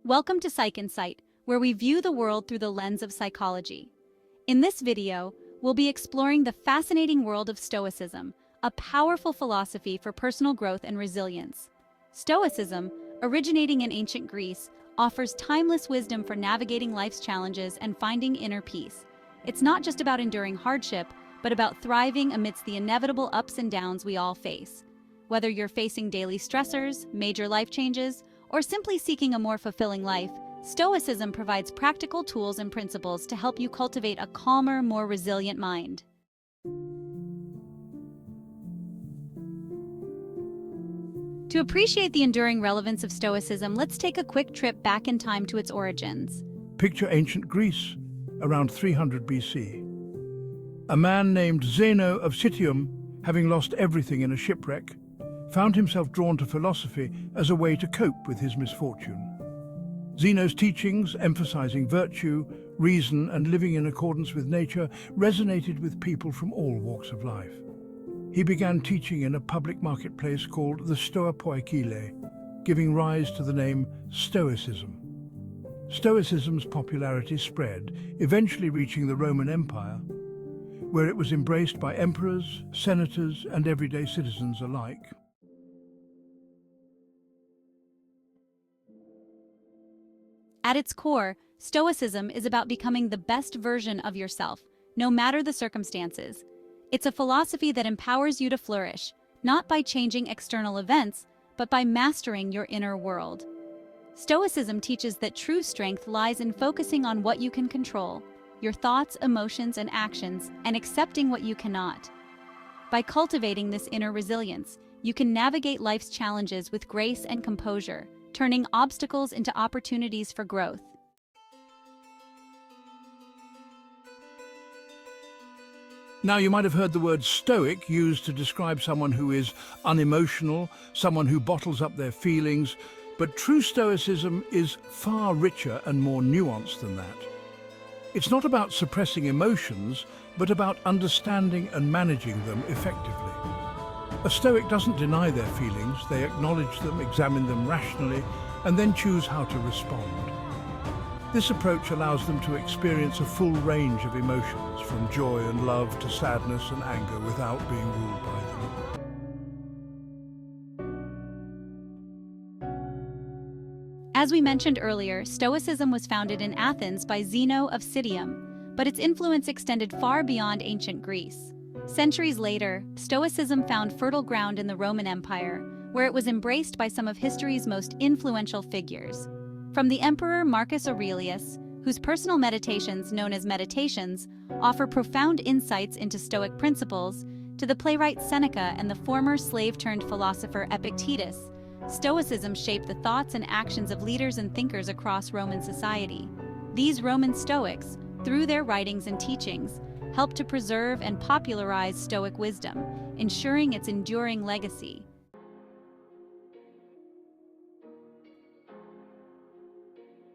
Welcome to Psych Insight, where we view the world through the lens of psychology. In this video, we'll be exploring the fascinating world of Stoicism, a powerful philosophy for personal growth and resilience. Stoicism, originating in ancient Greece, offers timeless wisdom for navigating life's challenges and finding inner peace. It's not just about enduring hardship, but about thriving amidst the inevitable ups and downs we all face. Whether you're facing daily stressors, major life changes, or simply seeking a more fulfilling life, Stoicism provides practical tools and principles to help you cultivate a calmer, more resilient mind. To appreciate the enduring relevance of Stoicism, let's take a quick trip back in time to its origins. Picture ancient Greece, around 300 BC. A man named Zeno of Citium, having lost everything in a shipwreck, found himself drawn to philosophy as a way to cope with his misfortune. Zeno's teachings, emphasizing virtue, reason, and living in accordance with nature, resonated with people from all walks of life. He began teaching in a public marketplace called the Stoa Poikile, giving rise to the name Stoicism. Stoicism's popularity spread, eventually reaching the Roman Empire, where it was embraced by emperors, senators, and everyday citizens alike. At its core, Stoicism is about becoming the best version of yourself, no matter the circumstances. It's a philosophy that empowers you to flourish, not by changing external events, but by mastering your inner world. Stoicism teaches that true strength lies in focusing on what you can control, your thoughts, emotions, and actions, and accepting what you cannot. By cultivating this inner resilience, you can navigate life's challenges with grace and composure, turning obstacles into opportunities for growth. Now, you might have heard the word stoic used to describe someone who is unemotional, someone who bottles up their feelings, but true stoicism is far richer and more nuanced than that. It's not about suppressing emotions, but about understanding and managing them effectively. A Stoic doesn't deny their feelings, they acknowledge them, examine them rationally, and then choose how to respond. This approach allows them to experience a full range of emotions, from joy and love to sadness and anger, without being ruled by them. As we mentioned earlier, Stoicism was founded in Athens by Zeno of Citium, but its influence extended far beyond ancient Greece. Centuries later, Stoicism found fertile ground in the Roman Empire, where it was embraced by some of history's most influential figures. From the Emperor Marcus Aurelius, whose personal meditations, known as meditations, offer profound insights into Stoic principles, to the playwright Seneca and the former slave-turned-philosopher Epictetus, Stoicism shaped the thoughts and actions of leaders and thinkers across Roman society. These Roman Stoics, through their writings and teachings, helped to preserve and popularize Stoic wisdom, ensuring its enduring legacy.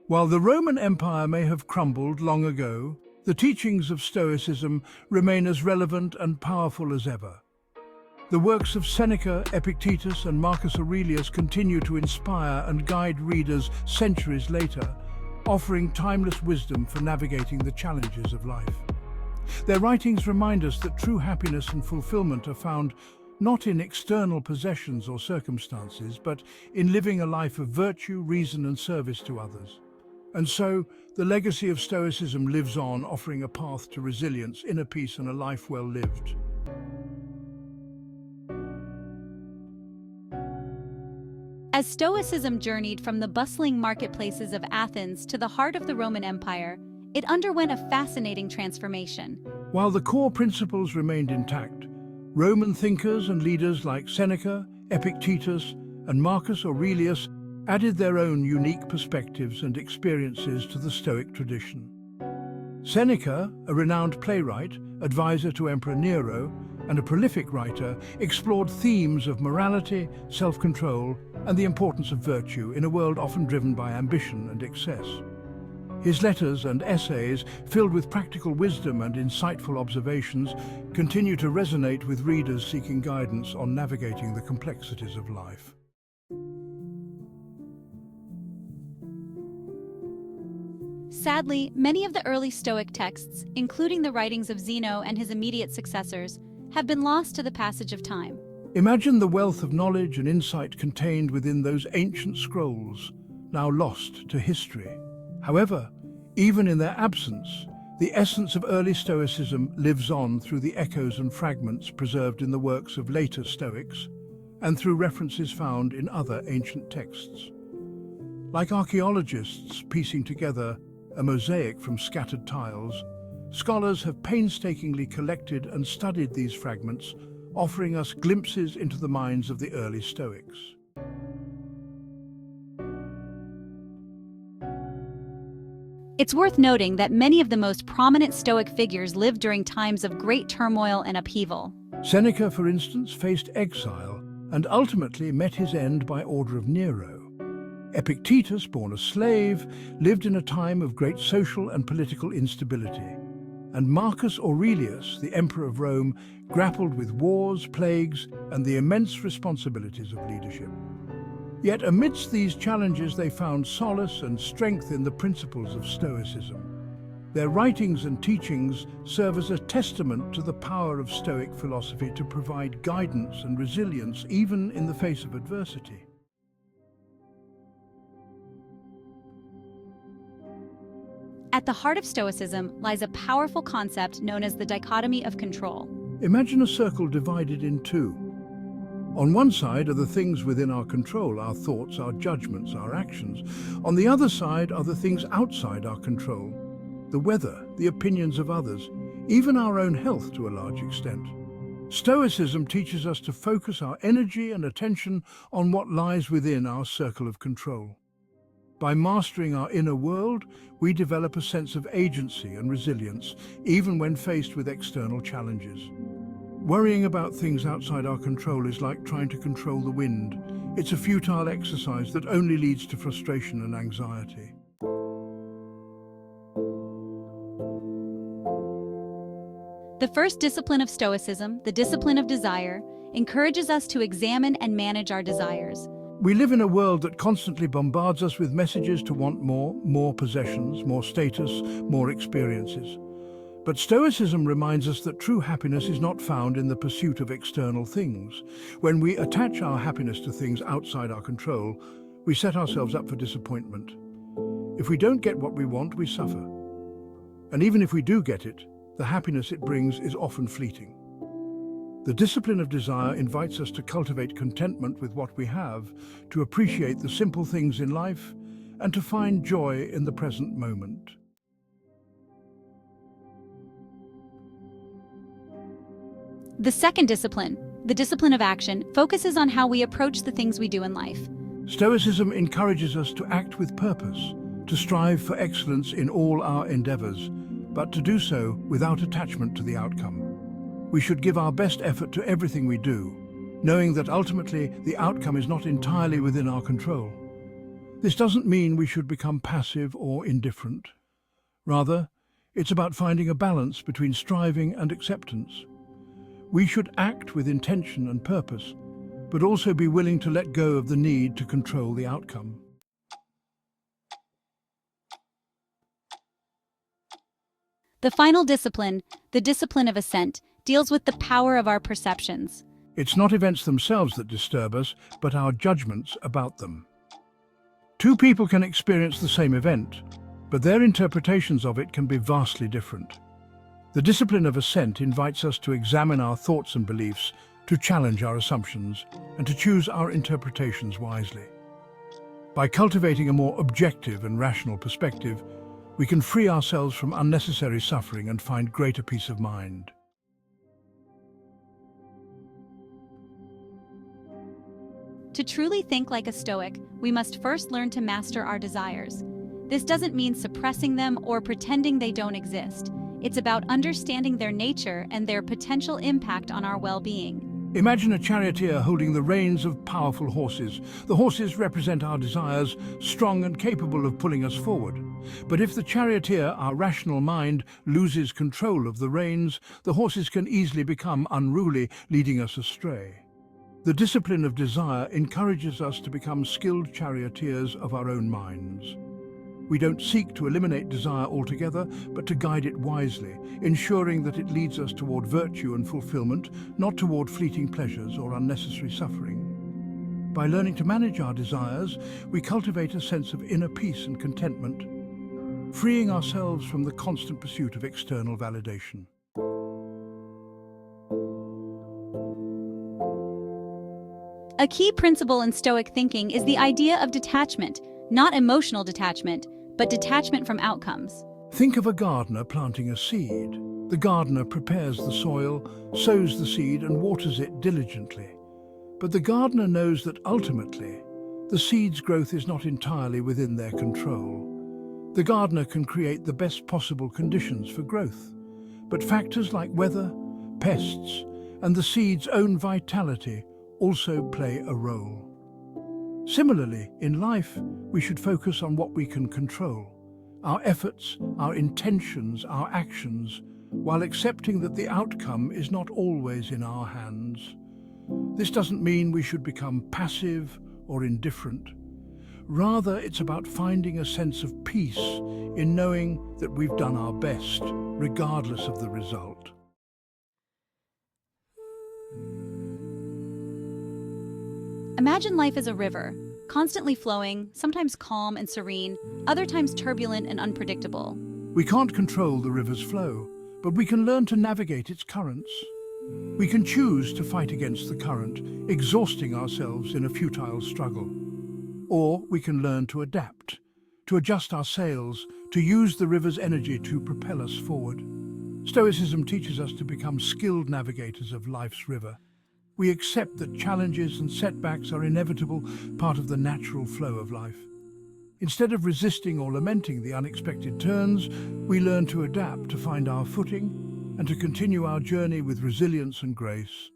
While the Roman Empire may have crumbled long ago, the teachings of Stoicism remain as relevant and powerful as ever. The works of Seneca, Epictetus, and Marcus Aurelius continue to inspire and guide readers centuries later, offering timeless wisdom for navigating the challenges of life. Their writings remind us that true happiness and fulfillment are found not in external possessions or circumstances, but in living a life of virtue, reason, and service to others. And so, the legacy of Stoicism lives on, offering a path to resilience, inner peace, and a life well lived. As Stoicism journeyed from the bustling marketplaces of Athens to the heart of the Roman Empire, it underwent a fascinating transformation. While the core principles remained intact, Roman thinkers and leaders like Seneca, Epictetus, and Marcus Aurelius added their own unique perspectives and experiences to the Stoic tradition. Seneca, a renowned playwright, advisor to Emperor Nero, and a prolific writer, explored themes of morality, self-control, and the importance of virtue in a world often driven by ambition and excess. His letters and essays, filled with practical wisdom and insightful observations, continue to resonate with readers seeking guidance on navigating the complexities of life. Sadly, many of the early Stoic texts, including the writings of Zeno and his immediate successors, have been lost to the passage of time. Imagine the wealth of knowledge and insight contained within those ancient scrolls, now lost to history. However, even in their absence, the essence of early Stoicism lives on through the echoes and fragments preserved in the works of later Stoics and through references found in other ancient texts. Like archaeologists piecing together a mosaic from scattered tiles, scholars have painstakingly collected and studied these fragments, offering us glimpses into the minds of the early Stoics. It's worth noting that many of the most prominent Stoic figures lived during times of great turmoil and upheaval. Seneca, for instance, faced exile and ultimately met his end by order of Nero. Epictetus, born a slave, lived in a time of great social and political instability. And Marcus Aurelius, the Emperor of Rome, grappled with wars, plagues, and the immense responsibilities of leadership. Yet amidst these challenges they found solace and strength in the principles of Stoicism. Their writings and teachings serve as a testament to the power of Stoic philosophy to provide guidance and resilience even in the face of adversity. At the heart of Stoicism lies a powerful concept known as the dichotomy of control. Imagine a circle divided in two. On one side are the things within our control, our thoughts, our judgments, our actions. On the other side are the things outside our control, the weather, the opinions of others, even our own health to a large extent. Stoicism teaches us to focus our energy and attention on what lies within our circle of control. By mastering our inner world, we develop a sense of agency and resilience, even when faced with external challenges. Worrying about things outside our control is like trying to control the wind. It's a futile exercise that only leads to frustration and anxiety. The first discipline of Stoicism, the discipline of desire, encourages us to examine and manage our desires. We live in a world that constantly bombards us with messages to want more possessions, more status, more experiences. But Stoicism reminds us that true happiness is not found in the pursuit of external things. When we attach our happiness to things outside our control, we set ourselves up for disappointment. If we don't get what we want, we suffer. And even if we do get it, the happiness it brings is often fleeting. The discipline of desire invites us to cultivate contentment with what we have, to appreciate the simple things in life, and to find joy in the present moment. The second discipline, the discipline of action, focuses on how we approach the things we do in life. Stoicism encourages us to act with purpose, to strive for excellence in all our endeavors, but to do so without attachment to the outcome. We should give our best effort to everything we do, knowing that ultimately the outcome is not entirely within our control. This doesn't mean we should become passive or indifferent. Rather, it's about finding a balance between striving and acceptance. We should act with intention and purpose, but also be willing to let go of the need to control the outcome. The final discipline, the discipline of assent, deals with the power of our perceptions. It's not events themselves that disturb us, but our judgments about them. Two people can experience the same event, but their interpretations of it can be vastly different. The discipline of assent invites us to examine our thoughts and beliefs, to challenge our assumptions, and to choose our interpretations wisely. By cultivating a more objective and rational perspective, we can free ourselves from unnecessary suffering and find greater peace of mind. To truly think like a Stoic, we must first learn to master our desires. This doesn't mean suppressing them or pretending they don't exist. It's about understanding their nature and their potential impact on our well-being. Imagine a charioteer holding the reins of powerful horses. The horses represent our desires, strong and capable of pulling us forward. But if the charioteer, our rational mind, loses control of the reins, the horses can easily become unruly, leading us astray. The discipline of desire encourages us to become skilled charioteers of our own minds. We don't seek to eliminate desire altogether, but to guide it wisely, ensuring that it leads us toward virtue and fulfillment, not toward fleeting pleasures or unnecessary suffering. By learning to manage our desires, we cultivate a sense of inner peace and contentment, freeing ourselves from the constant pursuit of external validation. A key principle in Stoic thinking is the idea of detachment, not emotional detachment, but detachment from outcomes. Think of a gardener planting a seed. The gardener prepares the soil, sows the seed and waters it diligently. But the gardener knows that ultimately, the seed's growth is not entirely within their control. The gardener can create the best possible conditions for growth, but factors like weather, pests, and the seed's own vitality also play a role. Similarly, in life, we should focus on what we can control, our efforts, our intentions, our actions, while accepting that the outcome is not always in our hands. This doesn't mean we should become passive or indifferent. Rather, it's about finding a sense of peace in knowing that we've done our best, regardless of the result. Imagine life as a river, constantly flowing, sometimes calm and serene, other times turbulent and unpredictable. We can't control the river's flow, but we can learn to navigate its currents. We can choose to fight against the current, exhausting ourselves in a futile struggle. Or we can learn to adapt, to adjust our sails, to use the river's energy to propel us forward. Stoicism teaches us to become skilled navigators of life's river. We accept that challenges and setbacks are inevitable part of the natural flow of life. Instead of resisting or lamenting the unexpected turns, we learn to adapt, to find our footing, and to continue our journey with resilience and grace.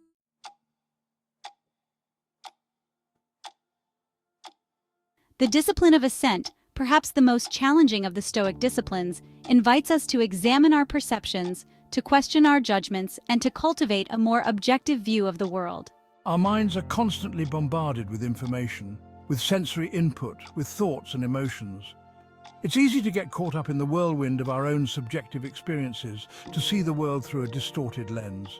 The discipline of ascent, perhaps the most challenging of the Stoic disciplines, invites us to examine our perceptions, to question our judgments, and to cultivate a more objective view of the world. Our minds are constantly bombarded with information, with sensory input, with thoughts and emotions. It's easy to get caught up in the whirlwind of our own subjective experiences, to see the world through a distorted lens.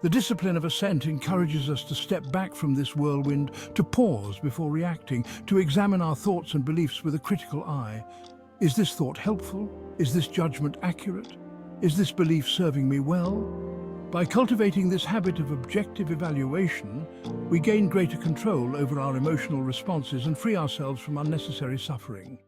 The discipline of ascent encourages us to step back from this whirlwind, to pause before reacting, to examine our thoughts and beliefs with a critical eye. Is this thought helpful? Is this judgment accurate? Is this belief serving me well? By cultivating this habit of objective evaluation, we gain greater control over our emotional responses and free ourselves from unnecessary suffering.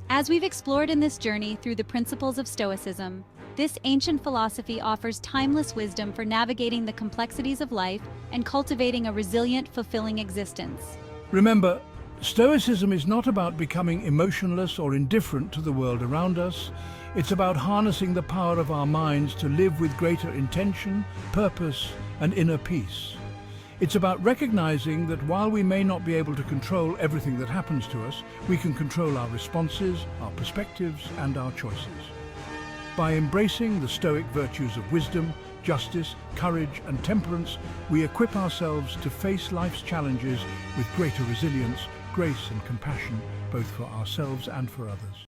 As we've explored in this journey through the principles of Stoicism, this ancient philosophy offers timeless wisdom for navigating the complexities of life and cultivating a resilient, fulfilling existence. Remember, Stoicism is not about becoming emotionless or indifferent to the world around us. It's about harnessing the power of our minds to live with greater intention, purpose, and inner peace. It's about recognizing that while we may not be able to control everything that happens to us, we can control our responses, our perspectives, and our choices. By embracing the Stoic virtues of wisdom, justice, courage, and temperance, we equip ourselves to face life's challenges with greater resilience, grace, and compassion, both for ourselves and for others.